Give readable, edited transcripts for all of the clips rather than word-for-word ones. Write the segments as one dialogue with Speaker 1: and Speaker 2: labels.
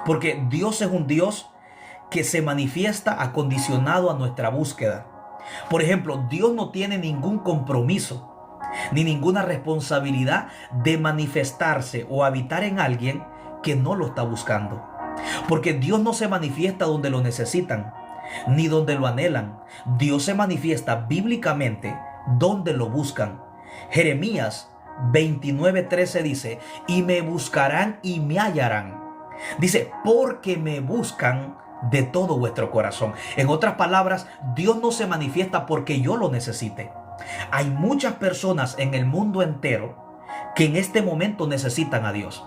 Speaker 1: Porque Dios es un Dios que se manifiesta acondicionado a nuestra búsqueda. Por ejemplo, Dios no tiene ningún compromiso ni ninguna responsabilidad de manifestarse o habitar en alguien que no lo está buscando. Porque Dios no se manifiesta donde lo necesitan, ni donde lo anhelan. Dios se manifiesta bíblicamente donde lo buscan. Jeremías 29:13 dice: y me buscarán y me hallarán. Dice, porque me buscan de todo vuestro corazón. En otras palabras, Dios no se manifiesta porque yo lo necesite. Hay muchas personas en el mundo entero que en este momento necesitan a Dios.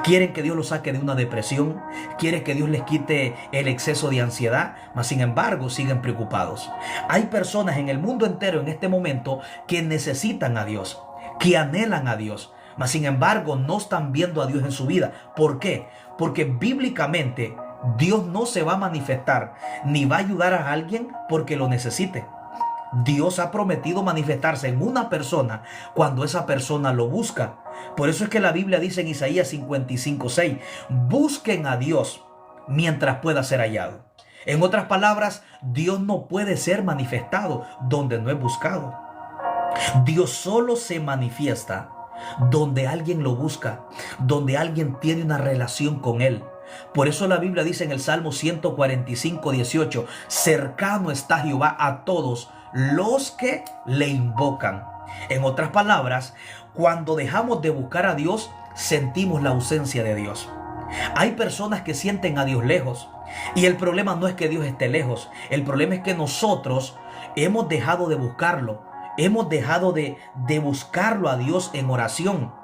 Speaker 1: Quieren que Dios los saque de una depresión, quieren que Dios les quite el exceso de ansiedad, mas sin embargo siguen preocupados. Hay personas en el mundo entero en este momento que necesitan a Dios, que anhelan a Dios, mas sin embargo no están viendo a Dios en su vida. ¿Por qué? Porque bíblicamente Dios no se va a manifestar ni va a ayudar a alguien porque lo necesite. Dios ha prometido manifestarse en una persona cuando esa persona lo busca. Por eso es que la Biblia dice en Isaías 55:6: busquen a Dios mientras pueda ser hallado. En otras palabras, Dios no puede ser manifestado donde no es buscado. Dios solo se manifiesta donde alguien lo busca, donde alguien tiene una relación con Él. Por eso la Biblia dice en el Salmo 145:18: cercano está Jehová a todos los que le invocan. En otras palabras, cuando dejamos de buscar a Dios, sentimos la ausencia de Dios. Hay personas que sienten a Dios lejos, y el problema no es que Dios esté lejos. El problema es que nosotros hemos dejado de buscarlo. Hemos dejado de buscarlo a Dios en oración.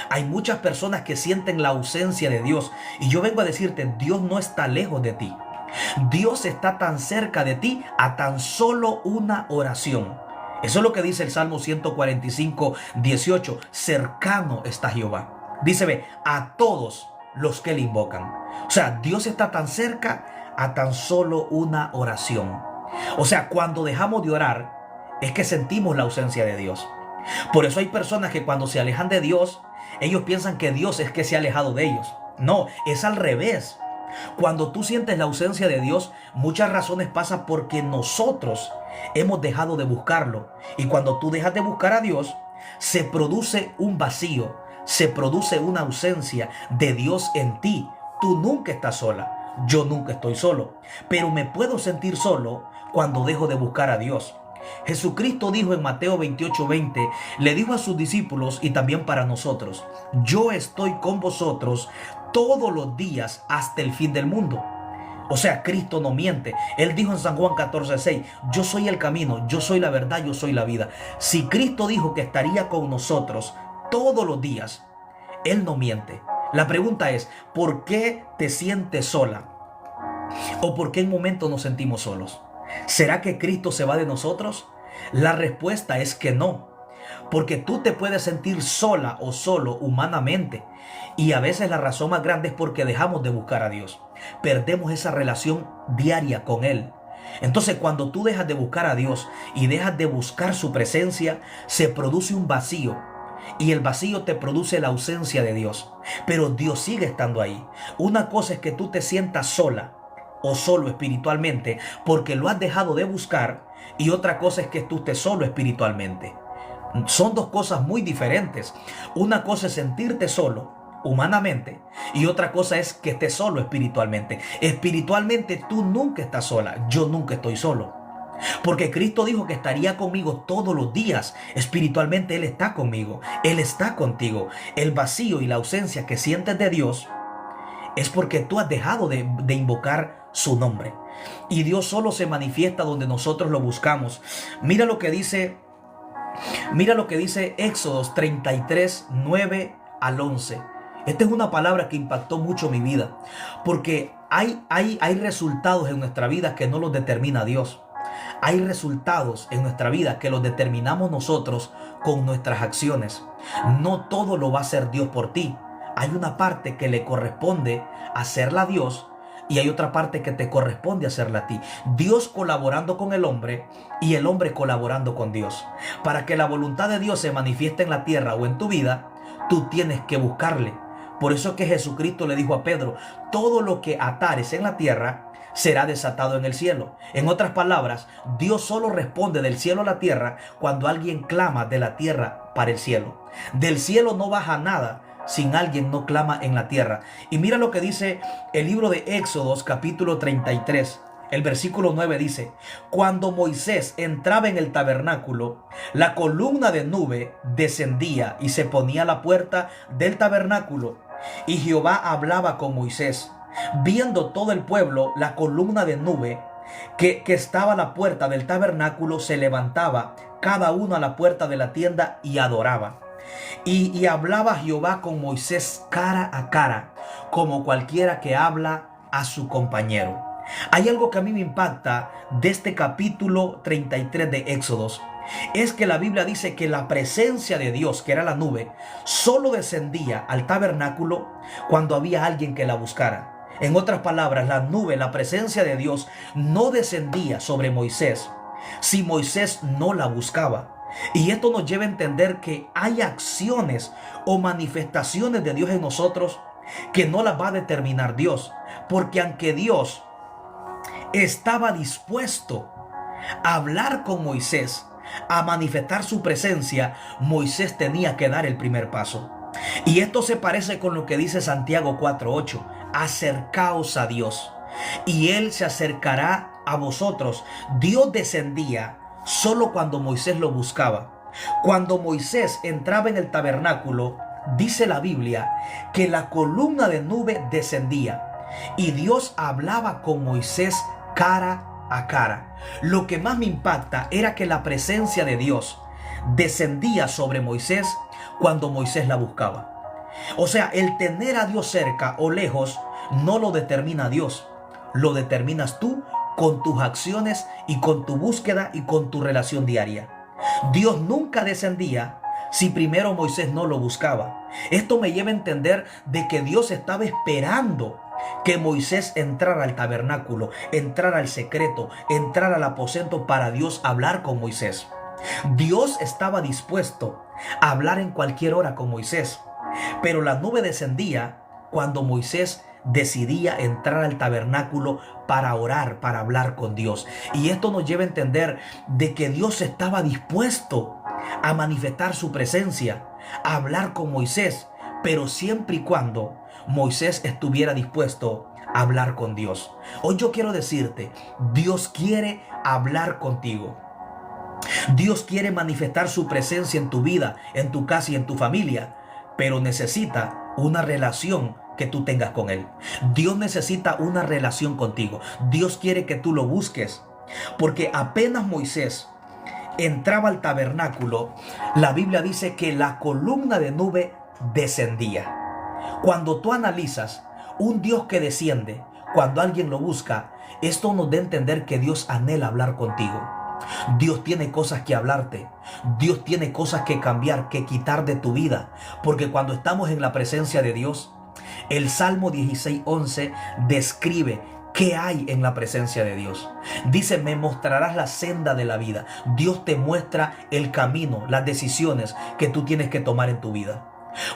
Speaker 1: Hay muchas personas que sienten la ausencia de Dios, y yo vengo a decirte, Dios no está lejos de ti. Dios está tan cerca de ti a tan solo una oración. Eso es lo que dice el Salmo 145:18: cercano está Jehová. Dice, ve, a todos los que le invocan. O sea, Dios está tan cerca a tan solo una oración. O sea, cuando dejamos de orar es que sentimos la ausencia de Dios. Por eso hay personas que cuando se alejan de Dios, ellos piensan que Dios es que se ha alejado de ellos. No, es al revés. Cuando tú sientes la ausencia de Dios, muchas razones pasan porque nosotros hemos dejado de buscarlo. Y cuando tú dejas de buscar a Dios, se produce un vacío, se produce una ausencia de Dios en ti. Tú nunca estás sola, yo nunca estoy solo, pero me puedo sentir solo cuando dejo de buscar a Dios. Jesucristo dijo en Mateo 28:20, le dijo a sus discípulos y también para nosotros: yo estoy con vosotros todos los días hasta el fin del mundo. O sea, Cristo no miente. Él dijo en San Juan 14:6, yo soy el camino, yo soy la verdad, yo soy la vida. Si Cristo dijo que estaría con nosotros todos los días, Él no miente. La pregunta es, ¿por qué te sientes sola? ¿O por qué en momentos nos sentimos solos? ¿Será que Cristo se va de nosotros? La respuesta es que no. Porque tú te puedes sentir sola o solo humanamente. Y a veces la razón más grande es porque dejamos de buscar a Dios. Perdemos esa relación diaria con Él. Entonces, cuando tú dejas de buscar a Dios y dejas de buscar su presencia, se produce un vacío. Y el vacío te produce la ausencia de Dios. Pero Dios sigue estando ahí. Una cosa es que tú te sientas sola o solo espiritualmente porque lo has dejado de buscar, y otra cosa es que tú estés solo espiritualmente. Son dos cosas muy diferentes. Una cosa es sentirte solo humanamente y otra cosa es que estés solo espiritualmente. Espiritualmente tú nunca estás sola, yo nunca estoy solo. Porque Cristo dijo que estaría conmigo todos los días. Espiritualmente Él está conmigo, Él está contigo. El vacío y la ausencia que sientes de Dios es porque tú has dejado de invocar su nombre. Y Dios solo se manifiesta donde nosotros lo buscamos. Mira lo que dice Éxodos 33:9-11. Esta es una palabra que impactó mucho mi vida. Porque hay resultados en nuestra vida que no los determina Dios. Hay resultados en nuestra vida que los determinamos nosotros con nuestras acciones. No todo lo va a hacer Dios por ti. Hay una parte que le corresponde hacerla a Dios y hay otra parte que te corresponde hacerla a ti. Dios colaborando con el hombre y el hombre colaborando con Dios. Para que la voluntad de Dios se manifieste en la tierra o en tu vida, tú tienes que buscarle. Por eso que Jesucristo le dijo a Pedro, todo lo que atares en la tierra será desatado en el cielo. En otras palabras, Dios solo responde del cielo a la tierra cuando alguien clama de la tierra para el cielo. Del cielo no baja nada sin alguien no clama en la tierra. Y mira lo que dice el libro de Éxodos capítulo 33. El versículo 9 dice, cuando Moisés entraba en el tabernáculo, la columna de nube descendía y se ponía a la puerta del tabernáculo. Y Jehová hablaba con Moisés. Viendo todo el pueblo, la columna de nube que estaba a la puerta del tabernáculo se levantaba, cada uno a la puerta de la tienda, y adoraba. Y hablaba Jehová con Moisés cara a cara, como cualquiera que habla a su compañero. Hay algo que a mí me impacta de este capítulo 33 de Éxodos. Es que la Biblia dice que la presencia de Dios, que era la nube, solo descendía al tabernáculo cuando había alguien que la buscara. En otras palabras, la nube, la presencia de Dios, no descendía sobre Moisés si Moisés no la buscaba. Y esto nos lleva a entender que hay acciones o manifestaciones de Dios en nosotros que no las va a determinar Dios. Porque aunque Dios estaba dispuesto a hablar con Moisés, a manifestar su presencia, Moisés tenía que dar el primer paso. Y esto se parece con lo que dice Santiago 4:8. Acercaos a Dios y Él se acercará a vosotros. Dios descendía solo cuando Moisés lo buscaba. Cuando Moisés entraba en el tabernáculo, dice la Biblia que la columna de nube descendía y Dios hablaba con Moisés cara a cara. Lo que más me impacta era que la presencia de Dios descendía sobre Moisés cuando Moisés la buscaba. O sea, el tener a Dios cerca o lejos no lo determina Dios. Lo determinas tú con tus acciones y con tu búsqueda y con tu relación diaria. Dios nunca descendía si primero Moisés no lo buscaba. Esto me lleva a entender de que Dios estaba esperando que Moisés entrara al tabernáculo, entrara al secreto, entrara al aposento para Dios hablar con Moisés. Dios estaba dispuesto a hablar en cualquier hora con Moisés, pero la nube descendía cuando Moisés decidía entrar al tabernáculo para orar, para hablar con Dios. Y esto nos lleva a entender de que Dios estaba dispuesto a manifestar su presencia, a hablar con Moisés, pero siempre y cuando Moisés estuviera dispuesto a hablar con Dios. Hoy yo quiero decirte, Dios quiere hablar contigo. Dios quiere manifestar su presencia en tu vida, en tu casa y en tu familia, pero necesita una relación que tú tengas con Él. Dios necesita una relación contigo. Dios quiere que tú lo busques, porque apenas Moisés entraba al tabernáculo, la Biblia dice que la columna de nube descendía. Cuando tú analizas un Dios que desciende, cuando alguien lo busca, esto nos da a entender que Dios anhela hablar contigo. Dios tiene cosas que hablarte. Dios tiene cosas que cambiar, que quitar de tu vida. Porque cuando estamos en la presencia de Dios, el Salmo 16:11 describe qué hay en la presencia de Dios. Dice, me mostrarás la senda de la vida. Dios te muestra el camino, las decisiones que tú tienes que tomar en tu vida.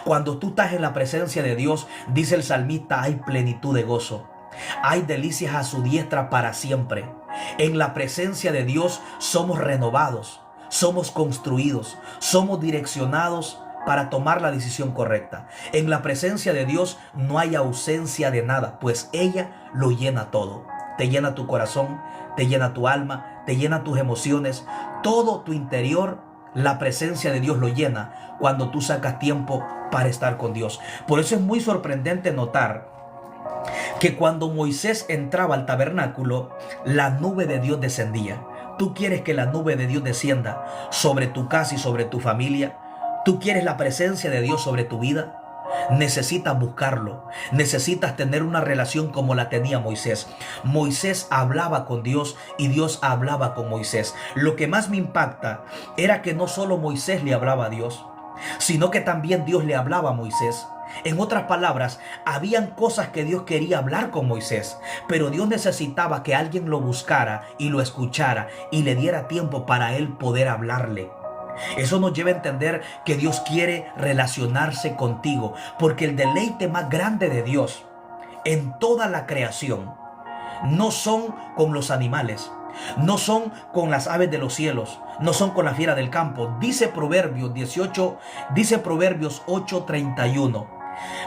Speaker 1: Cuando tú estás en la presencia de Dios, dice el salmista, hay plenitud de gozo. Hay delicias a su diestra para siempre. En la presencia de Dios somos renovados, somos construidos, somos direccionados para tomar la decisión correcta. En la presencia de Dios no hay ausencia de nada, pues ella lo llena todo. Te llena tu corazón, te llena tu alma, te llena tus emociones, todo tu interior. La presencia de Dios lo llena cuando tú sacas tiempo para estar con Dios. Por eso es muy sorprendente notar que cuando Moisés entraba al tabernáculo, la nube de Dios descendía. ¿Tú quieres que la nube de Dios descienda sobre tu casa y sobre tu familia? ¿Tú quieres la presencia de Dios sobre tu vida? Necesitas buscarlo. Necesitas tener una relación como la tenía Moisés. Moisés hablaba con Dios y Dios hablaba con Moisés. Lo que más me impacta era que no solo Moisés le hablaba a Dios, sino que también Dios le hablaba a Moisés. En otras palabras, habían cosas que Dios quería hablar con Moisés, pero Dios necesitaba que alguien lo buscara y lo escuchara y le diera tiempo para él poder hablarle. Eso nos lleva a entender que Dios quiere relacionarse contigo, porque el deleite más grande de Dios en toda la creación no son con los animales, no son con las aves de los cielos, no son con la fiera del campo. Dice Proverbios 8:31.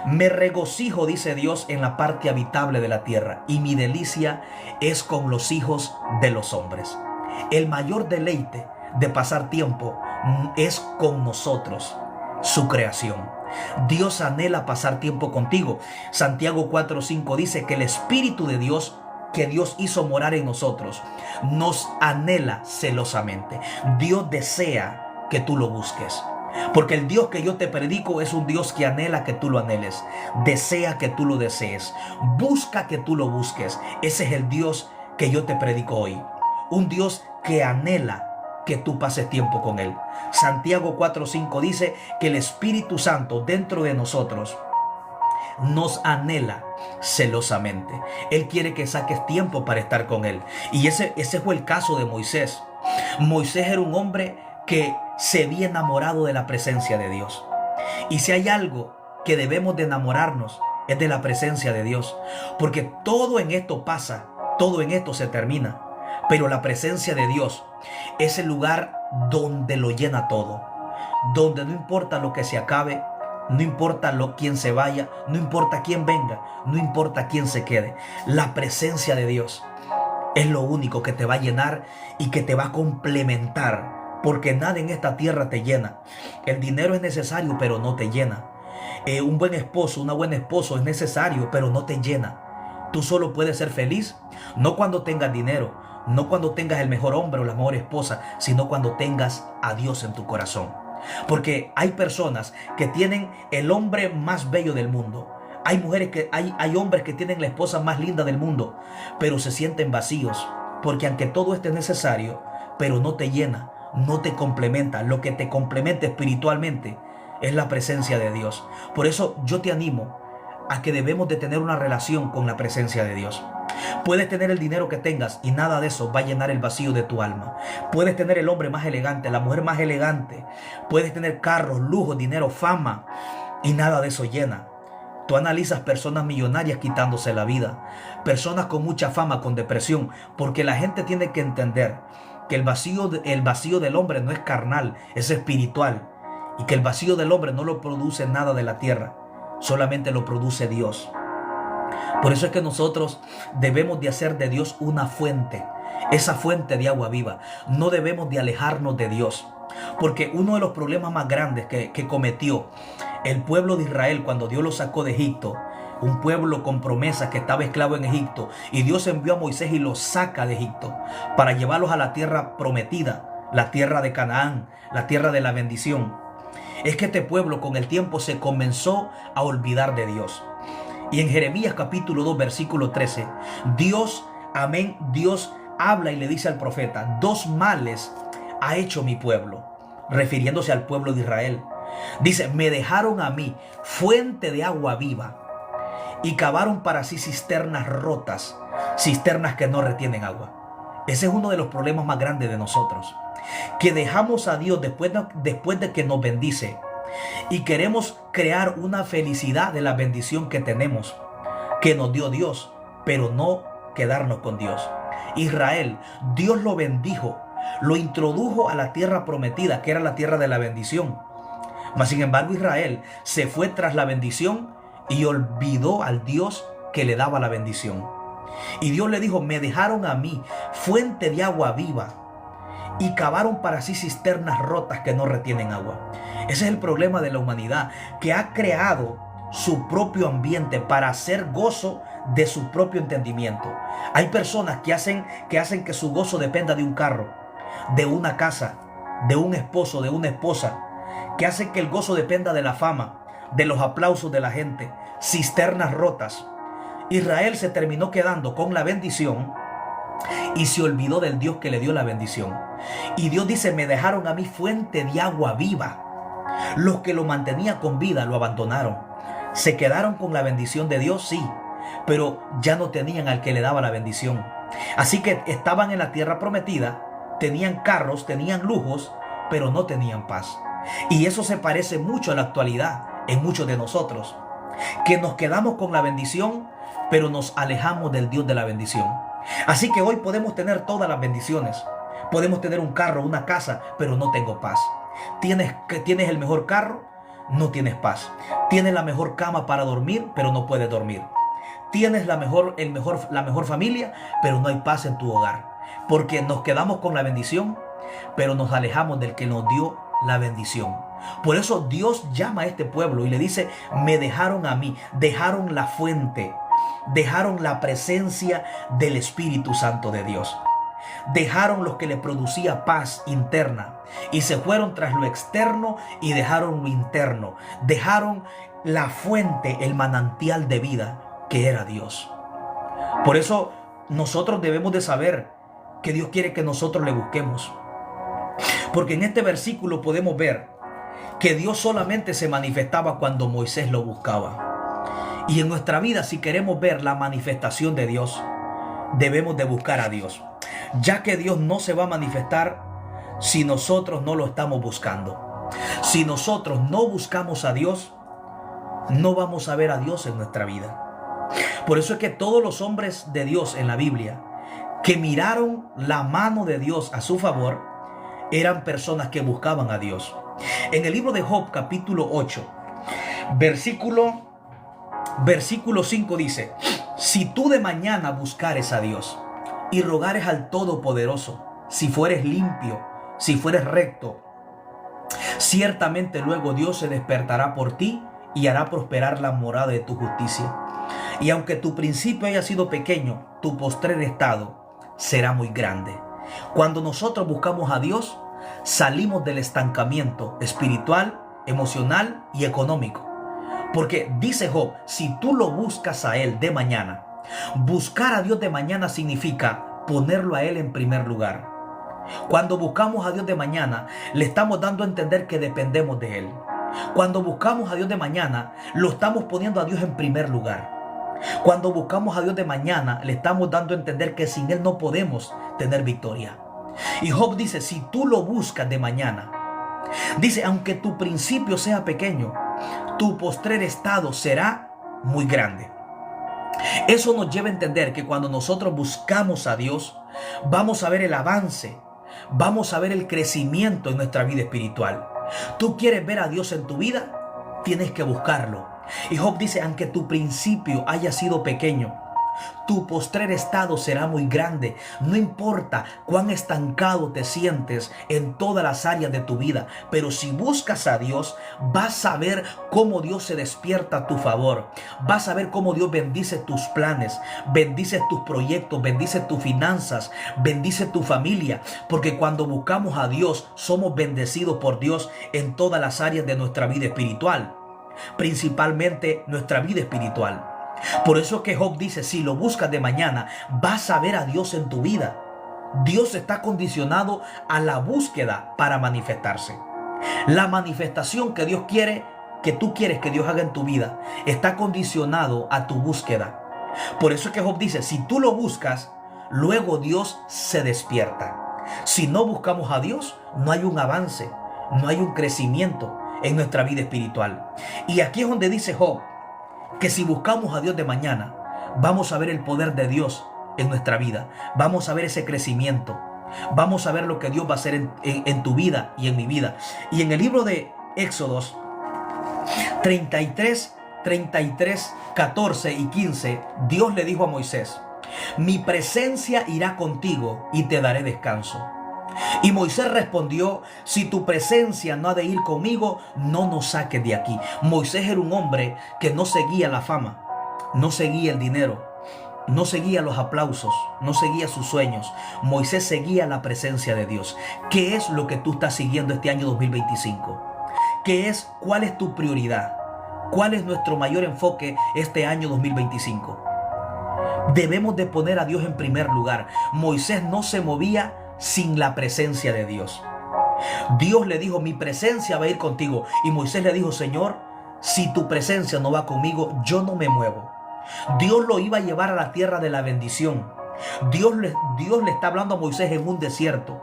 Speaker 1: Me regocijo, dice Dios, en la parte habitable de la tierra, y mi delicia es con los hijos de los hombres. El mayor deleite de pasar tiempo es con nosotros, su creación. Dios anhela pasar tiempo contigo. Santiago 4:5 dice que el Espíritu de Dios, que Dios hizo morar en nosotros, nos anhela celosamente. Dios desea que tú lo busques. Porque el Dios que yo te predico es un Dios que anhela que tú lo anheles. Desea que tú lo desees. Busca que tú lo busques. Ese es el Dios que yo te predico hoy. Un Dios que anhela que tú pases tiempo con Él. Santiago 4:5 dice que el Espíritu Santo dentro de nosotros nos anhela celosamente. Él quiere que saques tiempo para estar con Él. Y ese fue el caso de Moisés. Moisés era un hombre que se había enamorado de la presencia de Dios. Y si hay algo que debemos de enamorarnos, es de la presencia de Dios. Porque todo en esto pasa, todo en esto se termina. Pero la presencia de Dios es el lugar donde lo llena todo. Donde no importa lo que se acabe, no importa quién se vaya, no importa quién venga, no importa quién se quede. La presencia de Dios es lo único que te va a llenar y que te va a complementar. Porque nada en esta tierra te llena. El dinero es necesario, pero no te llena. Un buen esposo, una buena esposa es necesario, pero no te llena. Tú solo puedes ser feliz, no cuando tengas dinero, no cuando tengas el mejor hombre o la mejor esposa, sino cuando tengas a Dios en tu corazón. Porque hay personas que tienen el hombre más bello del mundo. Hay hombres que tienen la esposa más linda del mundo, pero se sienten vacíos. Porque aunque todo esto es necesario, pero no te llena, no te complementa. Lo que te complementa espiritualmente es la presencia de Dios. Por eso yo te animo a que debemos de tener una relación con la presencia de Dios. Puedes tener el dinero que tengas y nada de eso va a llenar el vacío de tu alma. Puedes tener el hombre más elegante, la mujer más elegante. Puedes tener carros, lujos, dinero, fama y nada de eso llena. Tú analizas personas millonarias quitándose la vida, personas con mucha fama, con depresión, porque la gente tiene que entender que el vacío del hombre no es carnal, es espiritual, y que el vacío del hombre no lo produce nada de la tierra, solamente lo produce Dios. Por eso es que nosotros debemos de hacer de Dios una fuente, esa fuente de agua viva. No debemos de alejarnos de Dios, porque uno de los problemas más grandes que cometió el pueblo de Israel cuando Dios lo sacó de Egipto, un pueblo con promesas que estaba esclavo en Egipto, y Dios envió a Moisés y lo saca de Egipto para llevarlos a la tierra prometida, la tierra de Canaán, la tierra de la bendición. Es que este pueblo con el tiempo se comenzó a olvidar de Dios. Y en Jeremías capítulo 2 versículo 13, Dios habla y le dice al profeta: 2 males ha hecho mi pueblo, refiriéndose al pueblo de Israel. Dice: me dejaron a mí fuente de agua viva y cavaron para sí cisternas rotas, cisternas que no retienen agua. Ese es uno de los problemas más grandes de nosotros, que dejamos a Dios después de que nos bendice y queremos crear una felicidad de la bendición que tenemos, que nos dio Dios, pero no quedarnos con Dios. Israel, Dios lo bendijo, lo introdujo a la tierra prometida, que era la tierra de la bendición. Mas sin embargo Israel se fue tras la bendición y olvidó al Dios que le daba la bendición. Y Dios le dijo: me dejaron a mí fuente de agua viva y cavaron para sí cisternas rotas que no retienen agua. Ese es el problema de la humanidad, que ha creado su propio ambiente para hacer gozo de su propio entendimiento. Hay personas que hacen que su gozo dependa de un carro, de una casa, de un esposo, de una esposa, que hacen que el gozo dependa de la fama, de los aplausos de la gente, cisternas rotas. Israel se terminó quedando con la bendición y se olvidó del Dios que le dio la bendición. Y Dios dice: me dejaron a mí fuente de agua viva. Los que lo mantenían con vida lo abandonaron. Se quedaron con la bendición de Dios, sí, pero ya no tenían al que le daba la bendición. Así que estaban en la tierra prometida, tenían carros, tenían lujos, pero no tenían paz. Y eso se parece mucho a la actualidad en muchos de nosotros, que nos quedamos con la bendición, pero nos alejamos del Dios de la bendición. Así que hoy podemos tener todas las bendiciones. Podemos tener un carro, una casa, pero no tengo paz. Tienes el mejor carro, no tienes paz. Tienes la mejor cama para dormir, pero no puedes dormir. Tienes la mejor familia, pero no hay paz en tu hogar. Porque nos quedamos con la bendición, pero nos alejamos del que nos dio la bendición. Por eso Dios llama a este pueblo y le dice: me dejaron a mí, dejaron la fuente, dejaron la presencia del Espíritu Santo de Dios. Dejaron lo que le producía paz interna y se fueron tras lo externo y dejaron lo interno. Dejaron la fuente, el manantial de vida que era Dios. Por eso nosotros debemos de saber que Dios quiere que nosotros le busquemos. Porque en este versículo podemos ver que Dios solamente se manifestaba cuando Moisés lo buscaba. Y en nuestra vida, si queremos ver la manifestación de Dios, debemos de buscar a Dios, ya que Dios no se va a manifestar si nosotros no lo estamos buscando. Si nosotros no buscamos a Dios, no vamos a ver a Dios en nuestra vida. Por eso es que todos los hombres de Dios en la Biblia que miraron la mano de Dios a su favor eran personas que buscaban a Dios. En el libro de Job, capítulo 8, versículo 5 dice: si tú de mañana buscares a Dios y rogares al Todopoderoso, si fueres limpio, si fueres recto, ciertamente luego Dios se despertará por ti y hará prosperar la morada de tu justicia. Y aunque tu principio haya sido pequeño, tu postrer estado será muy grande. Cuando nosotros buscamos a Dios, salimos del estancamiento espiritual, emocional y económico. Porque dice Job: si tú lo buscas a Él de mañana. Buscar a Dios de mañana significa ponerlo a Él en primer lugar. Cuando buscamos a Dios de mañana, le estamos dando a entender que dependemos de Él. Cuando buscamos a Dios de mañana, lo estamos poniendo a Dios en primer lugar. Cuando buscamos a Dios de mañana, le estamos dando a entender que sin Él no podemos tener victoria. Y Job dice: si tú lo buscas de mañana, dice, aunque tu principio sea pequeño, tu postrer estado será muy grande. Eso nos lleva a entender que cuando nosotros buscamos a Dios, vamos a ver el avance, vamos a ver el crecimiento en nuestra vida espiritual. ¿Tú quieres ver a Dios en tu vida? Tienes que buscarlo. Y Job dice: aunque tu principio haya sido pequeño, tu postrer estado será muy grande. No importa cuán estancado te sientes en todas las áreas de tu vida, pero si buscas a Dios, vas a ver cómo Dios se despierta a tu favor. Vas a ver cómo Dios bendice tus planes, bendice tus proyectos, bendice tus finanzas, bendice tu familia. Porque cuando buscamos a Dios, somos bendecidos por Dios en todas las áreas de nuestra vida espiritual, principalmente nuestra vida espiritual. Por eso que Job dice: si lo buscas de mañana, vas a ver a Dios en tu vida. Dios está condicionado a la búsqueda para manifestarse. La manifestación que Dios quiere, que tú quieres que Dios haga en tu vida, está condicionado a tu búsqueda. Por eso es que Job dice: si tú lo buscas, luego Dios se despierta. Si no buscamos a Dios, no hay un avance, no hay un crecimiento en nuestra vida espiritual. Y aquí es donde dice Job que si buscamos a Dios de mañana, vamos a ver el poder de Dios en nuestra vida. Vamos a ver ese crecimiento. Vamos a ver lo que Dios va a hacer en tu vida y en mi vida. Y en el libro de Éxodos 33, 14 y 15, Dios le dijo a Moisés: mi presencia irá contigo y te daré descanso. Y Moisés respondió: si tu presencia no ha de ir conmigo, no nos saques de aquí. Moisés era un hombre que no seguía la fama, no seguía el dinero, no seguía los aplausos, no seguía sus sueños. Moisés seguía la presencia de Dios. ¿Qué es lo que tú estás siguiendo este año 2025? ¿Cuál es tu prioridad? ¿Cuál es nuestro mayor enfoque este año 2025? Debemos de poner a Dios en primer lugar. Moisés no se movía sin la presencia de Dios. Dios le dijo: mi presencia va a ir contigo. Y Moisés le dijo: Señor, si tu presencia no va conmigo, yo no me muevo. Dios lo iba a llevar a la tierra de la bendición. Dios le está hablando a Moisés en un desierto.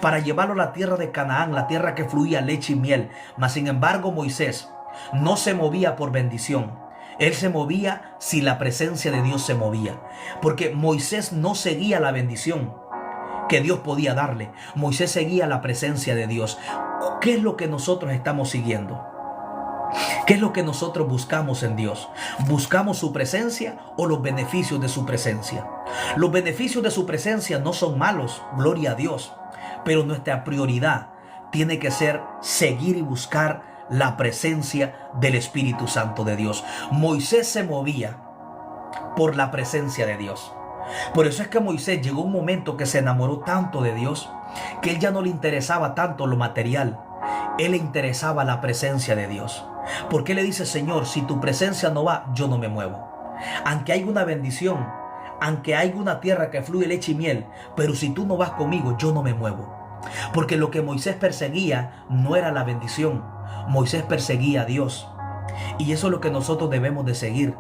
Speaker 1: para llevarlo a la tierra de Canaán, la tierra que fluía leche y miel. Mas sin embargo Moisés no se movía por bendición. Él se movía si la presencia de Dios se movía. Porque Moisés no seguía la bendición que Dios podía darle. Moisés seguía la presencia de Dios. ¿Qué es lo que nosotros estamos siguiendo? ¿Qué es lo que nosotros buscamos en Dios? ¿Buscamos su presencia o los beneficios de su presencia? Los beneficios de su presencia no son malos, gloria a Dios. Pero nuestra prioridad tiene que ser seguir y buscar la presencia del Espíritu Santo de Dios. Moisés se movía por la presencia de Dios. Por eso es que Moisés llegó un momento que se enamoró tanto de Dios que él ya no le interesaba tanto lo material. Él le interesaba la presencia de Dios. Porque le dice: Señor, si tu presencia no va, yo no me muevo. Aunque hay una bendición, aunque hay una tierra que fluye leche y miel, pero si tú no vas conmigo, yo no me muevo. Porque lo que Moisés perseguía no era la bendición. Moisés perseguía a Dios. Y eso es lo que nosotros debemos de seguir.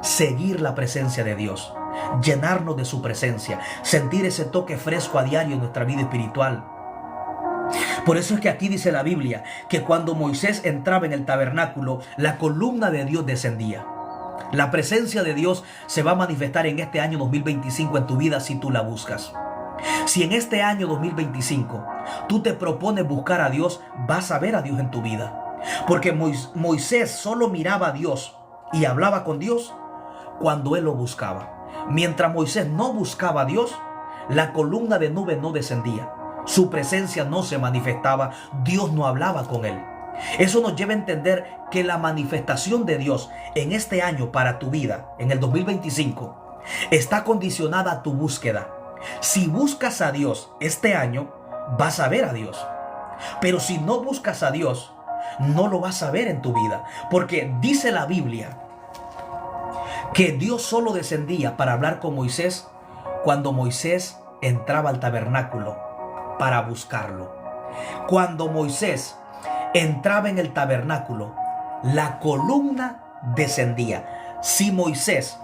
Speaker 1: Seguir la presencia de Dios. Llenarnos de su presencia. Sentir ese toque fresco a diario en nuestra vida espiritual. Por eso es que aquí dice la Biblia que cuando Moisés entraba en el tabernáculo, la columna de Dios descendía. La presencia de Dios se va a manifestar en este año 2025 en tu vida si tú la buscas. Si en este año 2025 tú te propones buscar a Dios, vas a ver a Dios en tu vida. Porque Moisés solo miraba a Dios y hablaba con Dios cuando él lo buscaba. Mientras Moisés no buscaba a Dios, la columna de nube no descendía. Su presencia no se manifestaba, Dios no hablaba con él. Eso nos lleva a entender que la manifestación de Dios en este año para tu vida, en el 2025, está condicionada a tu búsqueda. Si buscas a Dios este año, vas a ver a Dios. Pero si no buscas a Dios, no lo vas a ver en tu vida. Porque dice la Biblia que Dios solo descendía para hablar con Moisés cuando Moisés entraba al tabernáculo para buscarlo. Cuando Moisés entraba en el tabernáculo, la columna descendía. Si Moisés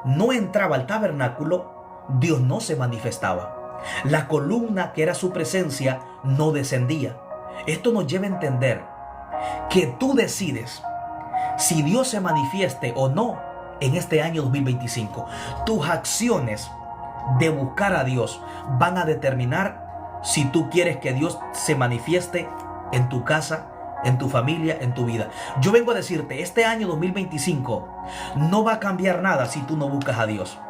Speaker 1: no entraba al tabernáculo, Dios no se manifestaba. La columna que era su presencia no descendía. Esto nos lleva a entender que tú decides si Dios se manifieste o no en este año 2025. Tus acciones de buscar a Dios van a determinar si tú quieres que Dios se manifieste en tu casa, en tu familia, en tu vida. Yo vengo a decirte, este año 2025 no va a cambiar nada si tú no buscas a Dios.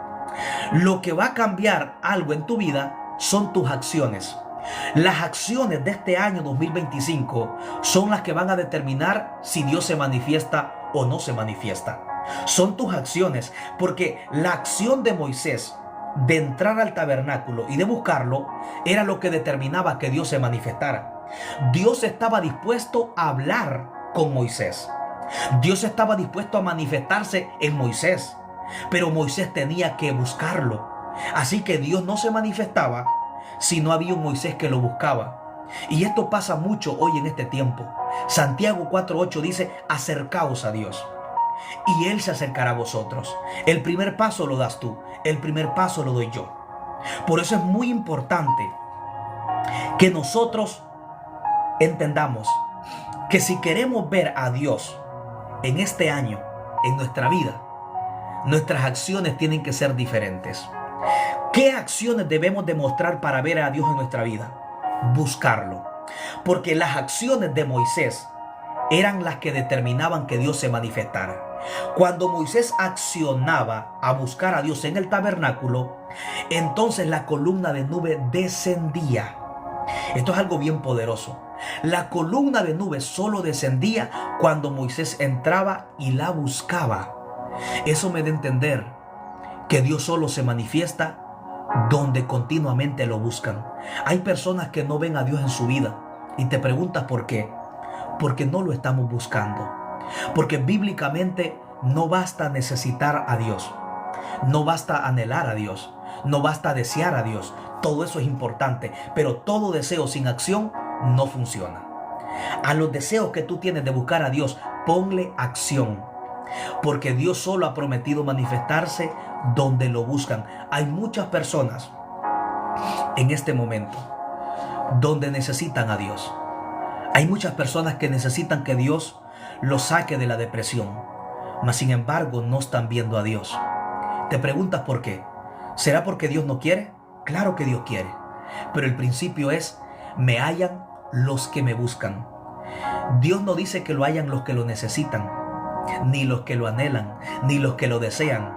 Speaker 1: Lo que va a cambiar algo en tu vida son tus acciones. Las acciones de este año 2025 son las que van a determinar si Dios se manifiesta o no se manifiesta. Son tus acciones, porque la acción de Moisés de entrar al tabernáculo y de buscarlo era lo que determinaba que Dios se manifestara. Dios estaba dispuesto a hablar con Moisés. Dios estaba dispuesto a manifestarse en Moisés, pero Moisés tenía que buscarlo. Así que Dios no se manifestaba si no había un Moisés que lo buscaba. Y esto pasa mucho hoy en este tiempo. Santiago 4:8 dice: acercaos a Dios y Él se acercará a vosotros. El primer paso lo das tú, el primer paso lo doy yo. Por eso es muy importante que nosotros entendamos que si queremos ver a Dios en este año, en nuestra vida, nuestras acciones tienen que ser diferentes. ¿Qué acciones debemos demostrar para ver a Dios en nuestra vida? Buscarlo. Porque las acciones de Moisés eran las que determinaban que Dios se manifestara. Cuando Moisés accionaba a buscar a Dios en el tabernáculo, entonces la columna de nube descendía. Esto es algo bien poderoso. La columna de nube solo descendía cuando Moisés entraba y la buscaba. Eso me da a entender que Dios solo se manifiesta donde continuamente lo buscan. Hay personas que no ven a Dios en su vida y te preguntas por qué. Porque no lo estamos buscando. Porque bíblicamente no basta necesitar a Dios, no basta anhelar a Dios, no basta desear a Dios. Todo eso es importante, pero todo deseo sin acción no funciona. A los deseos que tú tienes de buscar a Dios, ponle acción. Porque Dios solo ha prometido manifestarse donde lo buscan. Hay muchas personas en este momento donde necesitan a Dios. Hay muchas personas que necesitan que Dios los saque de la depresión, mas sin embargo no están viendo a Dios. Te preguntas por qué. ¿Será porque Dios no quiere? Claro que Dios quiere, pero el principio es: me hallan los que me buscan. Dios no dice que lo hallan los que lo necesitan, ni los que lo anhelan, ni los que lo desean.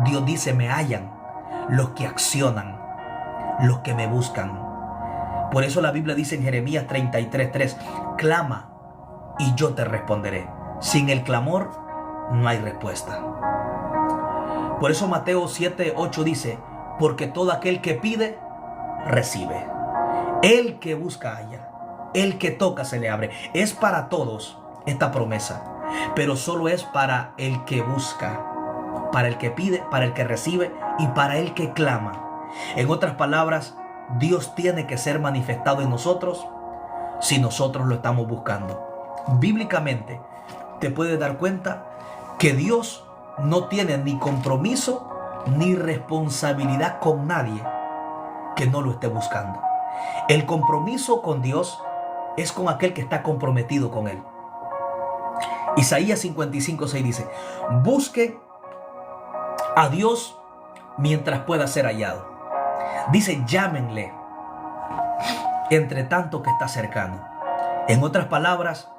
Speaker 1: Dios dice: me hallan los que accionan, los que me buscan. Por eso la Biblia dice en Jeremías 33:3: clama y yo te responderé. Sin el clamor no hay respuesta. Por eso Mateo 7:8 dice: porque todo aquel que pide, recibe. El que busca, halla. El que toca, se le abre. Es para todos esta promesa, pero solo es para el que busca, para el que pide, para el que recibe y para el que clama. En otras palabras, Dios tiene que ser manifestado en nosotros si nosotros lo estamos buscando. Bíblicamente, te puedes dar cuenta que Dios no tiene ni compromiso ni responsabilidad con nadie que no lo esté buscando. El compromiso con Dios es con aquel que está comprometido con Él. Isaías 55:6 dice: busque a Dios mientras pueda ser hallado. Dice: llámenle entre tanto que está cercano. En otras palabras,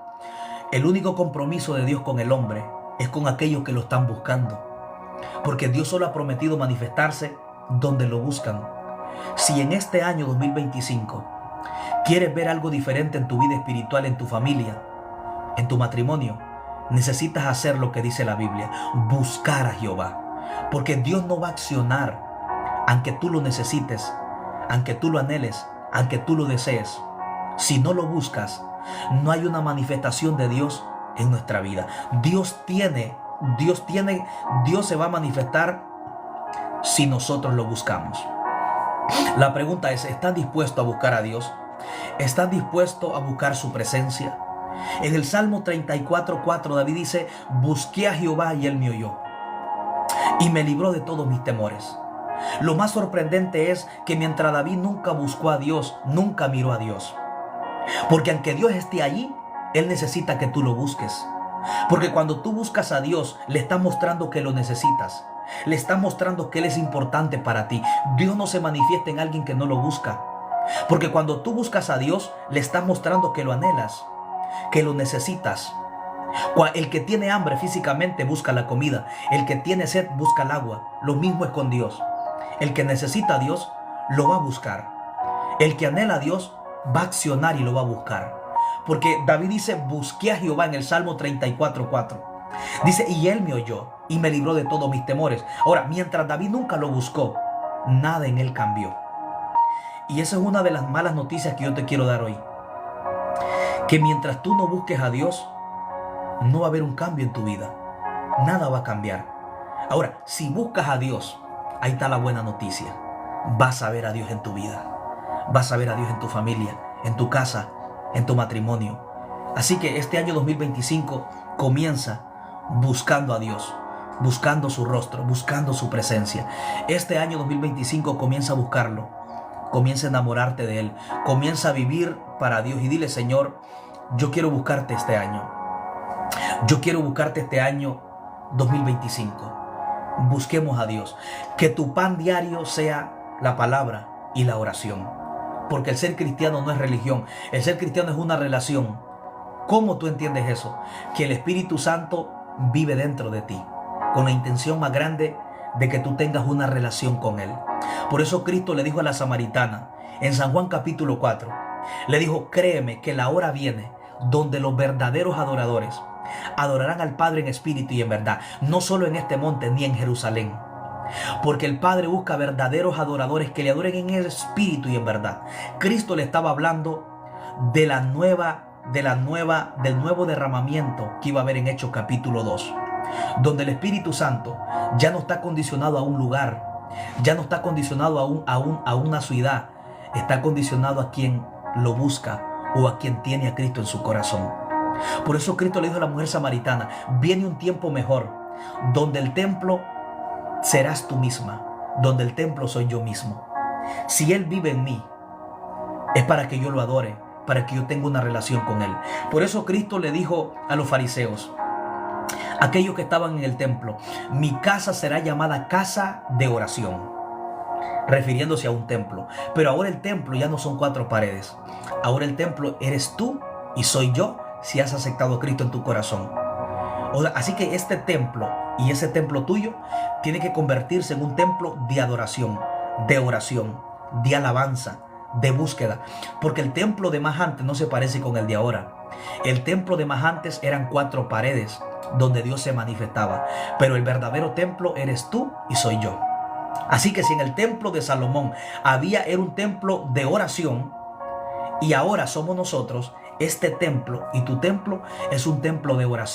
Speaker 1: el único compromiso de Dios con el hombre es con aquellos que lo están buscando, porque Dios solo ha prometido manifestarse donde lo buscan. Si en este año 2025 quieres ver algo diferente en tu vida espiritual, en tu familia, en tu matrimonio, necesitas hacer lo que dice la Biblia: buscar a Jehová, porque Dios no va a accionar aunque tú lo necesites, aunque tú lo anheles, aunque tú lo desees. Si no lo buscas, no hay una manifestación de Dios en nuestra vida. Dios se va a manifestar si nosotros lo buscamos. La pregunta es: ¿estás dispuesto a buscar a Dios? ¿Estás dispuesto a buscar su presencia? En el Salmo 34:4 David dice: busqué a Jehová y él me oyó y me libró de todos mis temores. Lo más sorprendente es que mientras David nunca buscó a Dios, nunca miró a Dios. Porque aunque Dios esté allí, Él necesita que tú lo busques. Porque cuando tú buscas a Dios, le estás mostrando que lo necesitas. Le estás mostrando que Él es importante para ti. Dios no se manifiesta en alguien que no lo busca. Porque cuando tú buscas a Dios, le estás mostrando que lo anhelas, que lo necesitas. El que tiene hambre físicamente busca la comida. El que tiene sed busca el agua. Lo mismo es con Dios. El que necesita a Dios lo va a buscar. El que anhela a Dios va a accionar y lo va a buscar. Porque David dice: busqué a Jehová en el Salmo 34:4. Dice: y él me oyó y me libró de todos mis temores. Ahora, mientras David nunca lo buscó, nada en él cambió. Y esa es una de las malas noticias que yo te quiero dar hoy. Que mientras tú no busques a Dios, no va a haber un cambio en tu vida. Nada va a cambiar. Ahora, si buscas a Dios, ahí está la buena noticia. Vas a ver a Dios en tu vida. Vas a ver a Dios en tu familia, en tu casa, en tu matrimonio. Así que este año 2025 comienza buscando a Dios, buscando su rostro, buscando su presencia. Este año 2025 comienza a buscarlo. Comienza a enamorarte de Él. Comienza a vivir para Dios y dile: Señor, yo quiero buscarte este año. Yo quiero buscarte este año 2025. Busquemos a Dios. Que tu pan diario sea la palabra y la oración. Porque el ser cristiano no es religión. El ser cristiano es una relación. ¿Cómo tú entiendes eso? Que el Espíritu Santo vive dentro de ti, con la intención más grande de que tú tengas una relación con Él. Por eso Cristo le dijo a la samaritana en San Juan capítulo 4, le dijo: créeme que la hora viene donde los verdaderos adoradores adorarán al Padre en espíritu y en verdad, no solo en este monte ni en Jerusalén. Porque el Padre busca verdaderos adoradores que le adoren en el espíritu y en verdad. Cristo le estaba hablando del nuevo derramamiento que iba a haber en Hechos capítulo 2, donde el Espíritu Santo ya no está condicionado a un lugar, ya no está condicionado a una ciudad, está condicionado a quien lo busca o a quien tiene a Cristo en su corazón. Por eso Cristo le dijo a la mujer samaritana: viene un tiempo mejor, donde el templo serás tú misma, donde el templo soy yo mismo. Si Él vive en mí, Es para que yo lo adore, para que yo tenga una relación con Él. Por eso Cristo le dijo a los fariseos, aquellos que estaban en el templo, mi casa será llamada casa de oración, refiriéndose a un templo. Pero ahora el templo ya no son 4 paredes. Ahora el templo eres tú y soy yo, si has aceptado a Cristo en tu corazón. Así que este templo y ese templo tuyo tiene que convertirse en un templo de adoración, de oración, de alabanza, de búsqueda. Porque el templo de más antes no se parece con el de ahora. El templo de más antes eran 4 paredes donde Dios se manifestaba. Pero el verdadero templo eres tú y soy yo. Así que si en el templo de Salomón era un templo de oración, y ahora somos nosotros, este templo y tu templo es un templo de oración.